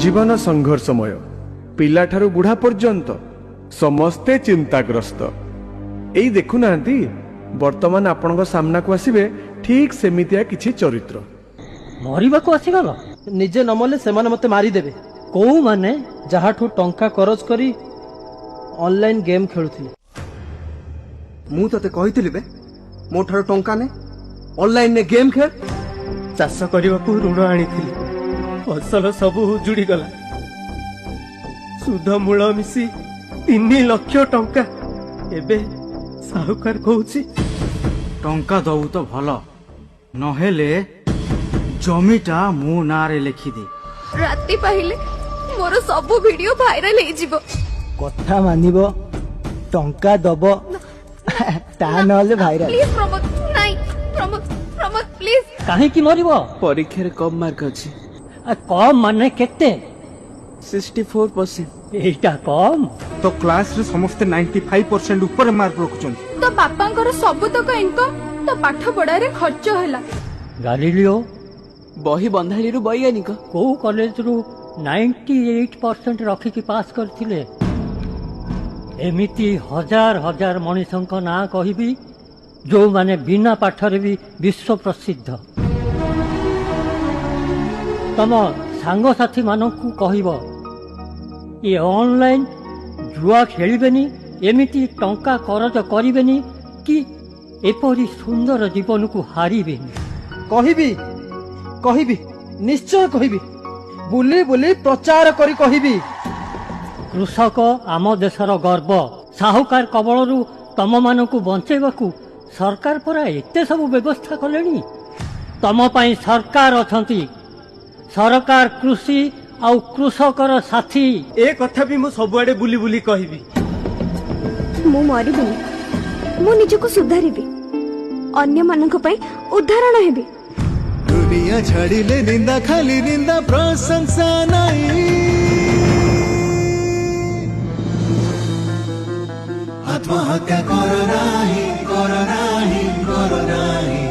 जीवन संघर्षमय पिलाठारू बुढ़ा पर्यंत समस्ते चिंताग्रस्त एई देखुना वर्तमान आपण सामना को आसवे ठीक सेमितिया किछि चरित्र मरिबा को आसीगल निजे नमले सेमाने मते मारिदेबे को माने जहाठू टंका करज करी ऑनलाइन गेम खेलुथिले मु तते कहितली बे मोठार टंका ने ऑनलाइन ने गेम खेल चाष करने को ऋण आनी फसल सब उजुड़ी गला सुध मूल मिसी 3 लाख टंका एबे साहुकार कहूची टंका दऊ तो भल नहेले जमीटा मो नारे लिखि दे राति पाहिले मोर सब वीडियो वायरल हे जिवो कथा मानिबो टंका दबो ता नले भाइराल प्लीज प्रमोद नाही प्रमोद प्रमोद प्लीज काहे की मरिबो परीक्षा रे कम मार्क अछि कम माने केते 64% एटा कम तो क्लास रे समस्त 95% ऊपर मार्क रखुछन तो बापांकर सब तक इनकम तो पाठ पढ़ा रे खर्च होला गालिलियो बही बंधाली रु वैज्ञानिक को कॉलेज रु 98% रखी की पास करथिले एमिति हजार हजार मनीषंक ना कहिबी जो माने बिना पाठरे भी विश्व प्रसिद्ध तम सांग साथी मानकु कहिबो ये ऑनलाइन जुआ खेलिबेनी एमिति टंका करज करिबेनी कि एपरी सुंदर जीवन को हारिबेनी कहिबी कहिबी निश्चय कहिबी बुली बुली प्रचार करी कहिबी कृषक आम देशर गर्व साहुकार कबलरू तम मानकु बंचेबाकू सरकार परा एते सब व्यवस्था कलेनी तम पई सरकार अछंती सरकार कृषि आउ कृषकर साथी ए कथा भी मु सबुआडे बुली बुली कहिबी मु मरिबिनी मु निजको सुधारिबी अन्य मानक पई उदाहरण हेबी दुनिया छाड़िले निंदा खाली निंदा प्रशंसा नहीं आत्महत्या करो नाही करो नाही करो नाही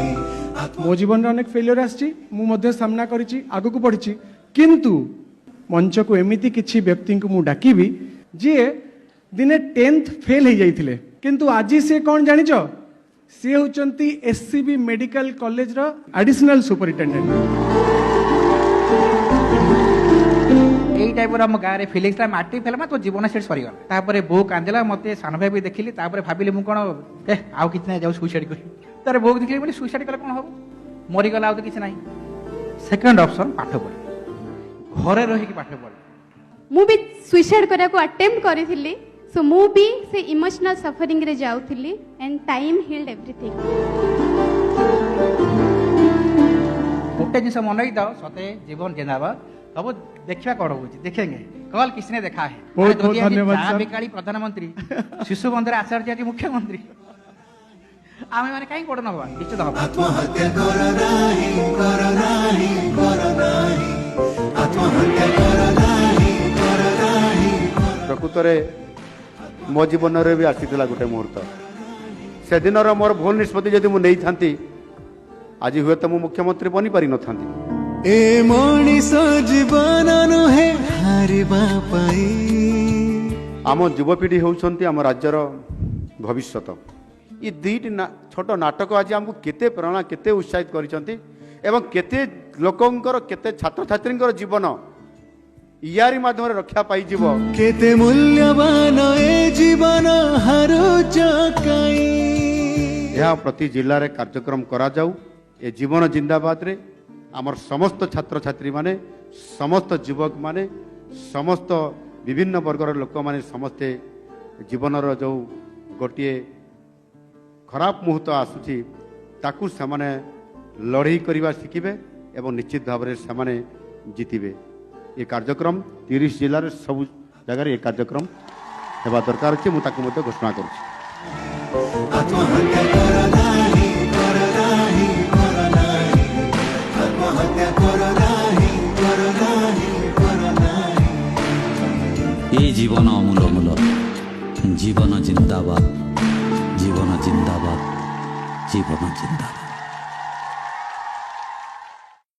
मो जीवन अनेक फेलियर आछि मु मध्य सामना करिछि आगु को पढिछि किंतु मंच को एमिति किछि व्यक्ति को मु डाकिबी जे दिने 10th फेल हे जाइथिले किंतु आजि से कोन जानिचो से होचंती एससीबी मेडिकल कॉलेज रो एडिशनल सुपरिटेंडेंट यही टाइप हम गाँव में फिलिंग्स माटी फेल तो जीवन से सरीगला तापर बो कांदेला मत सान भाई भी देखिली भाविली मुझे कौन आउ कि ना जाऊ सुइसाइड कर तार बो देखिली बोले सुइसाइड कले कौन हम मरीगला आउ तो किसी ना सेकंड ऑप्शन पाठ पढ़ घरे रही पाठ पढ़ मु भी सुइसाइड करने को अटेम्प्ट करी सो मु भी से इमोशनल सफरिंग रे जाउथिली एंड टाइम हील्ड एवरीथिंग गोटे जिन मन दाओ सते जीवन जिंदाबाद सब देखा कौन हो देखेंगे कल किसी ने देखा है बहुत बहुत धन्यवाद बिकाली प्रधानमंत्री शिशु बंधर आचार्य मुख्यमंत्री आमे माने काई कोड नबा निश्चित हम आत्महत्या करो नाही करो नाही करो नाही आत्महत्या करो नाही करो नाही प्रकृत रे मो जीवन रे भी आसीला गोटे मुहूर्त से दिन मोर भूल निष्पत्ति जदि मु नहीं थांती आज हुए तो मु मुख्यमंत्री बनी पारि न थांती ए मनीष जीवन नुहे हारिबा पाई आम युवपीढ़ी होउछंती आम राज्यर भविष्यत ये दुईटी छोट नाटक आज आमको केते प्रेरणा केते उत्साहित करिसंती एवं केते लोकंकर केते छात्र छात्रींकर जीवन यारी माध्यम रक्षा पाई जीव केते मूल्यवान ए जीवन हारो जकाई यह प्रति जिल्ला रे कार्यक्रम करा जाऊ ए जीवन जिंदाबाद रे आमर समस्त छात्र छात्री माने समस्त युवक माने समस्त विभिन्न वर्गर लोक माने समस्ते जीवनर जो गोटे खराब मुहूर्त आसुची ताकू से लड़ई करवा शिखिबे एवं निश्चित भाव में से जीतिबे ये कार्यक्रम 30 जिले में सब जगह ये कार्यक्रम हेबा दरकार अच्छे मुझे घोषणा करुच्ची ये जीवन अमूल जीवन जिंदाबाद जीवन जिंदाबाद जीवन जिंदाबाद।